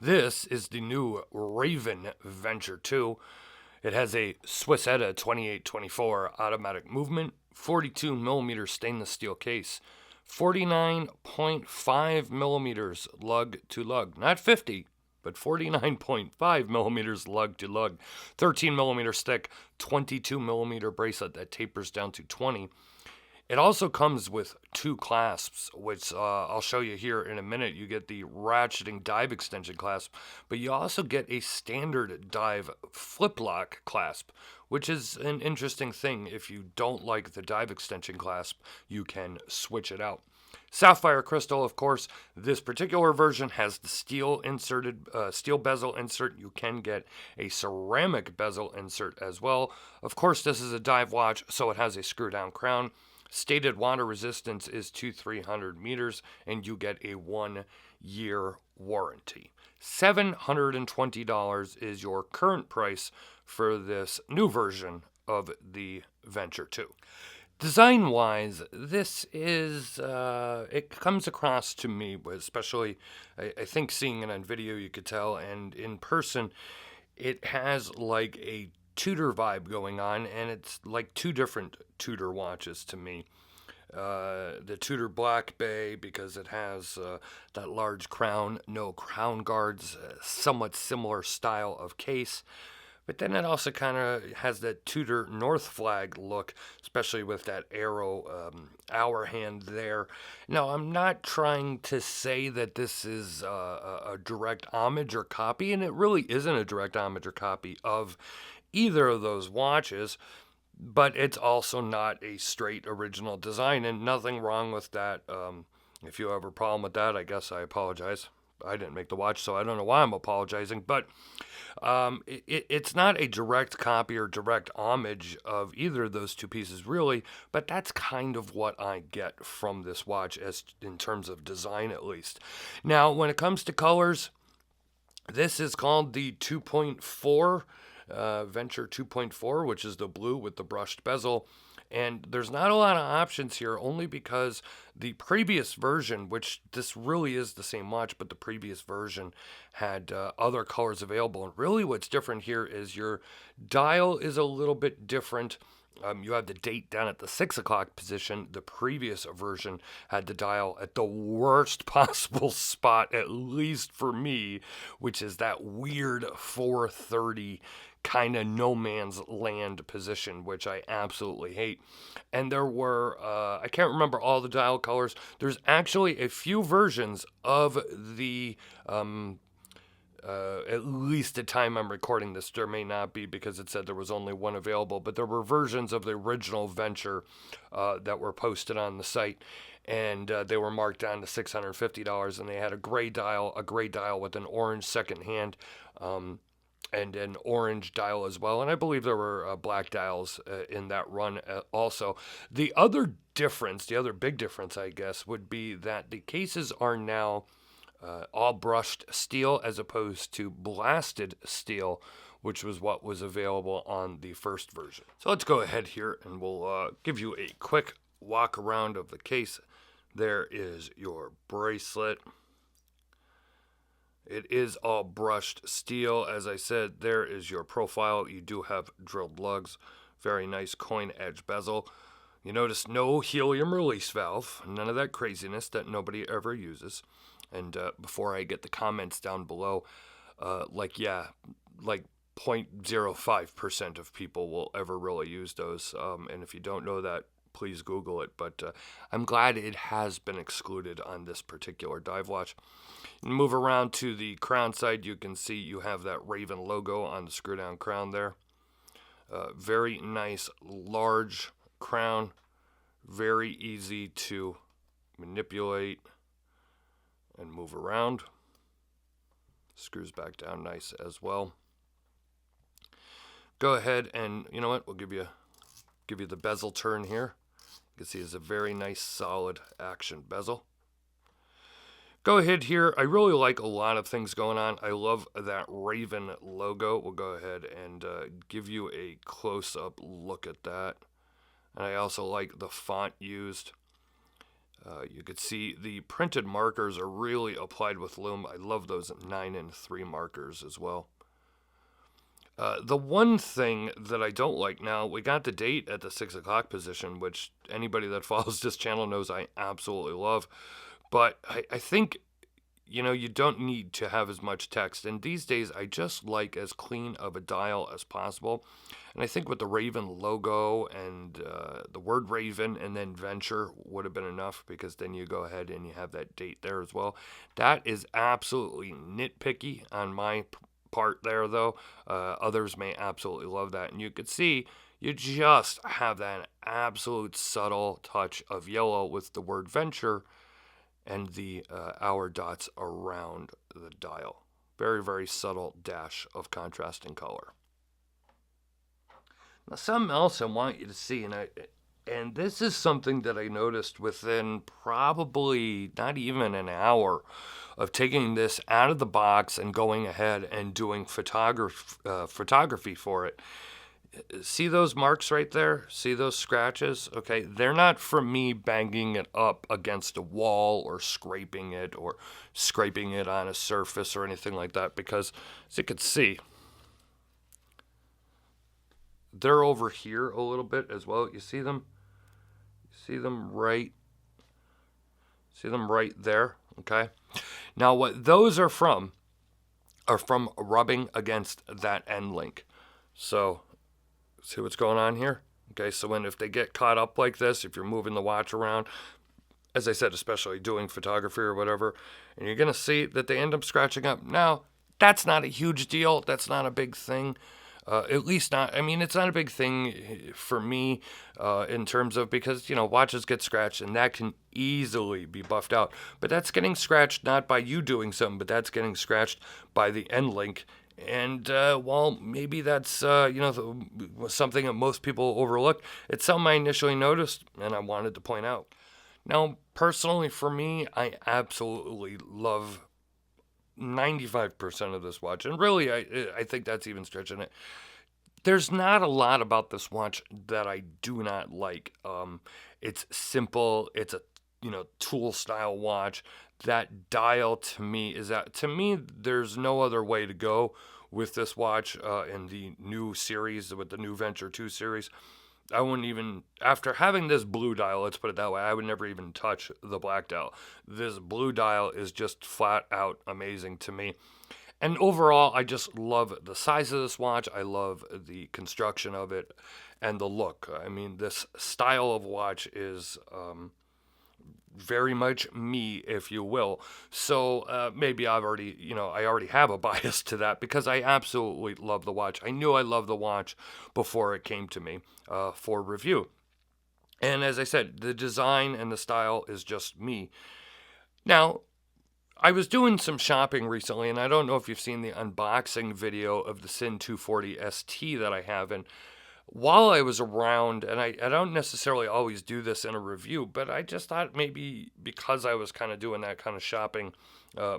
This is the new Raven Venture 2. It has a Swissetta 2824 automatic movement, 42 millimeter stainless steel case, 49.5 millimeters lug to lug, not 50, but 49.5 millimeters lug to lug, 13 millimeter stick, 22 millimeter bracelet that tapers down to 20. It also comes with two clasps, which I'll show you here in a minute. You get the ratcheting dive extension clasp, but you also get a standard dive flip lock clasp, which is an interesting thing. If you don't like the dive extension clasp, you can switch it out. Sapphire crystal, of course. This particular version has the steel bezel insert. You can get a ceramic bezel insert as well. Of course, this is a dive watch, so it has a screw down crown. Stated water resistance is to 300 meters, and you get a 1-year warranty. $720 is your current price for this new version of the Venture 2. Design-wise, this is, it comes across to me, especially, I think seeing it on video you could tell, and in person, it has like a Tudor vibe going on, and it's like two different Tudor watches to me. The Tudor Black Bay, because it has that large crown, no crown guards, somewhat similar style of case. But then it also kind of has that Tudor North Flag look, especially with that arrow hour hand there. Now, I'm not trying to say that this is a direct homage or copy, and it really isn't a direct homage or copy of either of those watches, but it's also not a straight original design, and nothing wrong with that. If you have a problem with that, I guess I apologize. I didn't make the watch, so I don't know why I'm apologizing, but it's not a direct copy or direct homage of either of those two pieces, really, but that's kind of what I get from this watch, as in terms of design at least. Now, when it comes to colors, this is called the 2.4 Venture 2.4, which is the blue with the brushed bezel. And there's not a lot of options here, only because the previous version, which this really is the same watch, but the previous version had other colors available. And really what's different here is your dial is a little bit different. You have the date down at the 6 o'clock position. The previous version had the dial at the worst possible spot, at least for me, which is that weird 4:30 kind of no man's land position, which I absolutely hate. And there were, I can't remember all the dial colors. There's actually a few versions of the at least the time I'm recording this. There may not be, because it said there was only one available, but there were versions of the original Venture that were posted on the site, and they were marked down to $650, and they had a gray dial with an orange second hand, and an orange dial as well. And I believe there were black dials in that run also. The other difference, the other big difference, I guess, would be that the cases are now all brushed steel as opposed to blasted steel, which was what was available on the first version. So let's go ahead here and we'll give you a quick walk around of the case. There is your bracelet. It is all brushed steel. As I said, there is your profile. You do have drilled lugs. Very nice coin edge bezel. You notice no helium release valve. None of that craziness that nobody ever uses. And before I get the comments down below, like 0.05% of people will ever really use those. And if you don't know that, please Google it. But I'm glad it has been excluded on this particular dive watch. Move around to the crown side, you can see you have that Raven logo on the screw down crown there. Very nice large crown, very easy to manipulate and move around. Screws back down nice as well. Go ahead and, you know what, we'll give you the bezel turn here. You can see it's a very nice solid action bezel. Go ahead here. I really like a lot of things going on. I love that Raven logo. We'll go ahead and give you a close-up look at that. And I also like the font used. You could see the printed markers are really applied with lume. I love those 9 and 3 markers as well. The one thing that I don't like now, we got the date at the 6 o'clock position, which anybody that follows this channel knows I absolutely love. But I think, you don't need to have as much text. And these days, I just like as clean of a dial as possible. And I think with the Raven logo and the word Raven and then Venture would have been enough, because then you go ahead and you have that date there as well. That is absolutely nitpicky on my part there, though. Others may absolutely love that. And you could see you just have that absolute subtle touch of yellow with the word Venture and the hour dots around the dial. Very, very subtle dash of contrasting color. Now, something else I want you to see, and this is something that I noticed within probably not even an hour of taking this out of the box and going ahead and doing photography for it. See those marks right there? See those scratches? Okay, they're not from me banging it up against a wall or scraping it on a surface or anything like that, because as you can see, they're over here a little bit as well. You see them? You see them right there, okay? Now what those are from rubbing against that end link. So see what's going on here? Okay, so if they get caught up like this, if you're moving the watch around, as I said, especially doing photography or whatever, and you're going to see that they end up scratching up. Now, that's not a huge deal. That's not a big thing. At least not, it's not a big thing for me in terms of, because, watches get scratched and that can easily be buffed out. But that's getting scratched not by you doing something, but that's getting scratched by the end link. And while maybe that's, something that most people overlook, it's something I initially noticed and I wanted to point out. Now, personally for me, I absolutely love 95% of this watch, and really I think that's even stretching it. There's not a lot about this watch that I do not like. It's simple. It's a tool style watch. That dial to me there's no other way to go with this watch in the new series, with the new Venture 2 series. I wouldn't even, after having this blue dial, let's put it that way, I would never even touch the black dial. This blue dial is just flat out amazing to me. And overall, I just love the size of this watch. I love the construction of it and the look. This style of watch is very much me, if you will. So maybe I already have a bias to that, because I absolutely love the watch. I knew I loved the watch before it came to me for review. And as I said, the design and the style is just me. Now, I was doing some shopping recently, and I don't know if you've seen the unboxing video of the Sin 240 ST that I have, and while I was around, and I don't necessarily always do this in a review, but I just thought maybe because I was kind of doing that kind of shopping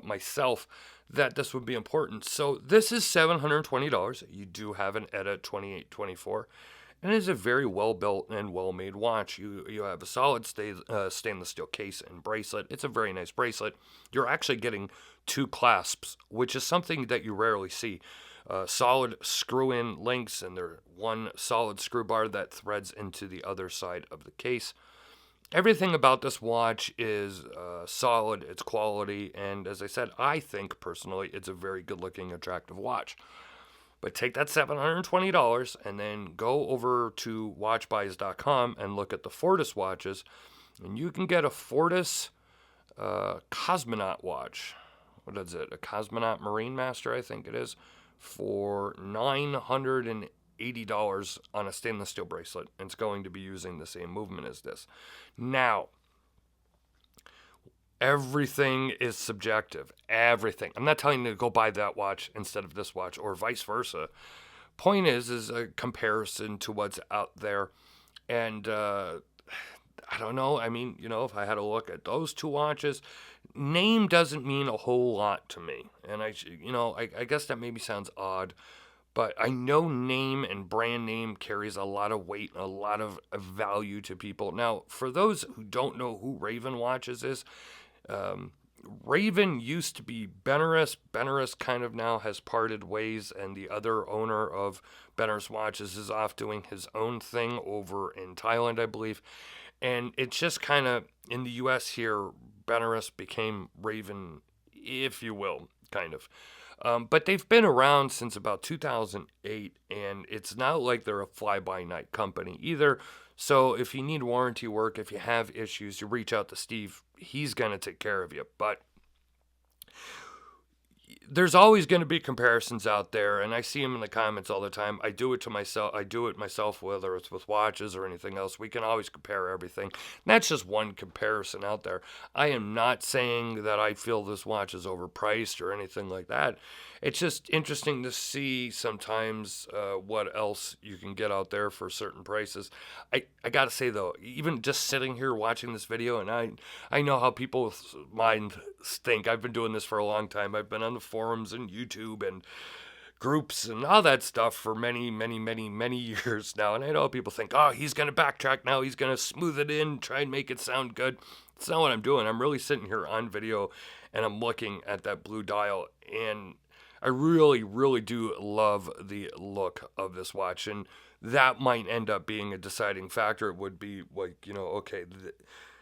myself, that this would be important. So this is $720. You do have an ETA 2824, and it is a very well built and well made watch. You have a solid stainless steel case and bracelet. It's a very nice bracelet. You're actually getting 2 clasps, which is something that you rarely see. Solid screw-in links, and they're one solid screw bar that threads into the other side of the case. Everything about this watch is solid, it's quality, and as I said, I think personally it's a very good-looking, attractive watch. But take that $720 and then go over to watchbuys.com and look at the Fortis watches, and you can get a Fortis Cosmonaut watch. What is it? A Cosmonaut Marine Master, I think it is, for $980 on a stainless steel bracelet. And it's going to be using the same movement as this. Now, everything is subjective. Everything. I'm not telling you to go buy that watch instead of this watch, or vice versa. Point is a comparison to what's out there. And I don't know. If I had to look at those 2 watches, name doesn't mean a whole lot to me. And I guess that maybe sounds odd, But I know name and brand name carries a lot of weight and a lot of value to people. Now, for those who don't know who Raven Watches is, um, Raven used to be Benares. Benares kind of now has parted ways, and the other owner of Benares Watches is off doing his own thing over in Thailand, I believe. And it's just kind of in the US here, Benares became Raven, if you will, kind of. But they've been around since about 2008, and it's not like they're a fly by night company either. So if you need warranty work, if you have issues, you reach out to Steve. He's going to take care of you. But there's always going to be comparisons out there, and I see them in the comments all the time. I do it to myself. I do it myself, whether it's with watches or anything else. We can always compare everything. And that's just one comparison out there. I am not saying that I feel this watch is overpriced or anything like that. It's just interesting to see sometimes what else you can get out there for certain prices. I got to say, though, even just sitting here watching this video, and I know how people's minds think. I've been doing this for a long time. I've been on the forums and YouTube and groups and all that stuff for many, many, many, many years now. And I know people think, oh, he's going to backtrack now. He's going to smooth it in, try and make it sound good. It's not what I'm doing. I'm really sitting here on video and I'm looking at that blue dial, and I really, really do love the look of this watch, and that might end up being a deciding factor. It would be like, okay,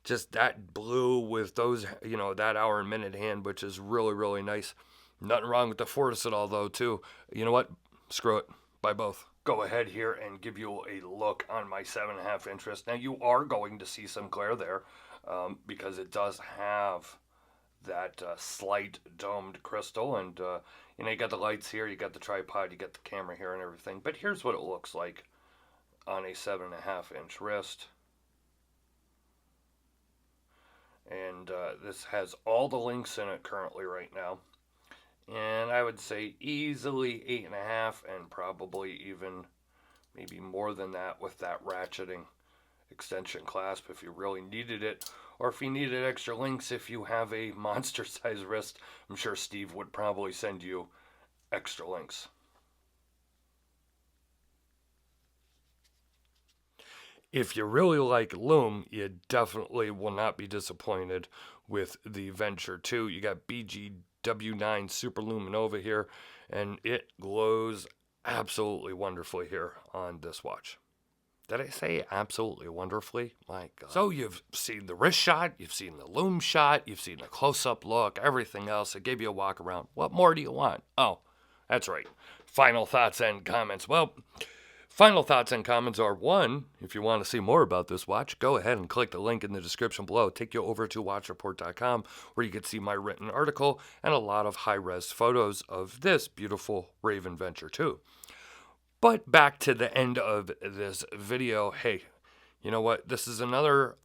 just that blue with those, that hour and minute hand, which is really, really nice. Nothing wrong with the Fortis at all, though, too. You know what? Screw it. Buy both. Go ahead here and give you a look on my 7.5 inch wrist. Now, you are going to see some glare there because it does have that slight domed crystal, and you got the lights here, you got the tripod, you got the camera here and everything. But here's what it looks like on a 7.5 inch wrist. And this has all the links in it currently right now, and I would say easily 8.5, and probably even maybe more than that with that ratcheting extension clasp if you really needed it, or if you needed extra links if you have a monster size wrist. I'm sure Steve would probably send you extra links. If you really like Lume, you definitely will not be disappointed with the Venture 2. You got BGW9 Super Luminova here, and it glows absolutely wonderfully here on this watch. Did I say absolutely wonderfully? My God. So you've seen the wrist shot, you've seen the Lume shot, you've seen the close-up look, everything else. I gave you a walk around. What more do you want? Oh, that's right. Final thoughts and comments. Well, final thoughts and comments are, one, if you want to see more about this watch, go ahead and click the link in the description below. Take you over to watchreport.com, where you can see my written article and a lot of high-res photos of this beautiful Raven Venture 2. But back to the end of this video, hey, you know what? This is another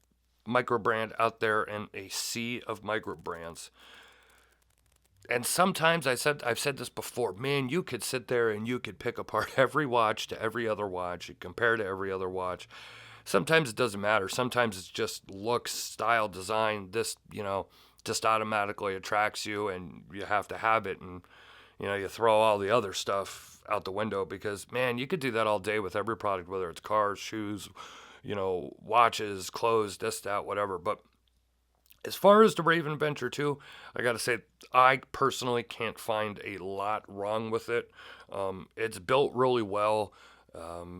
microbrand out there in a sea of microbrands. And sometimes I've said this before, man, you could sit there and you could pick apart every watch to every other watch, you compare to every other watch. Sometimes it doesn't matter. Sometimes it's just looks, style, design. This, just automatically attracts you and you have to have it. And, you throw all the other stuff out the window because, man, you could do that all day with every product, whether it's cars, shoes, watches, clothes, this, that, whatever. But as far as the Raven Venture 2, I got to say, I personally can't find a lot wrong with it. It's built really well.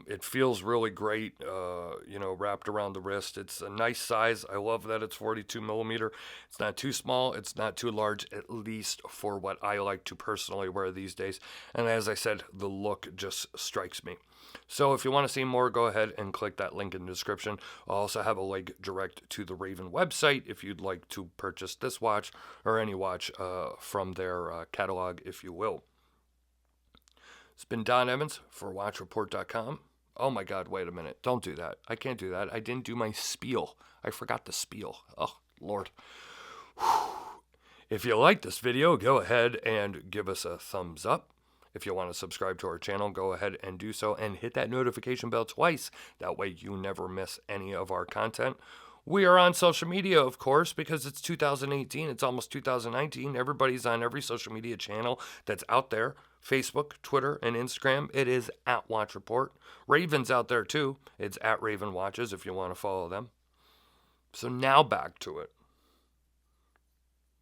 It feels really great, wrapped around the wrist. It's a nice size. I love that it's 42 millimeter. It's not too small. It's not too large, at least for what I like to personally wear these days. And as I said, the look just strikes me. So if you want to see more, go ahead and click that link in the description. I'll also have a link direct to the Raven website if you'd like to purchase this watch or any watch from their catalog, if you will. It's been Don Evans for WatchReport.com. Oh my God, wait a minute. Don't do that. I can't do that. I didn't do my spiel. I forgot the spiel. Oh, Lord. If you like this video, go ahead and give us a thumbs up. If you want to subscribe to our channel, go ahead and do so and hit that notification bell twice. That way you never miss any of our content. We are on social media, of course, because it's 2018. It's almost 2019. Everybody's on every social media channel that's out there. Facebook, Twitter, and Instagram. It is at Watch Report. Raven's out there too. It's at Raven Watches if you want to follow them. So now back to it.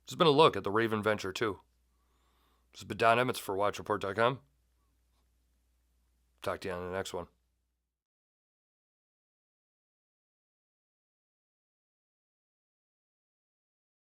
This has been a look at the Raven Venture 2. This has been Don Emmons for WatchReport.com. Talk to you on the next one.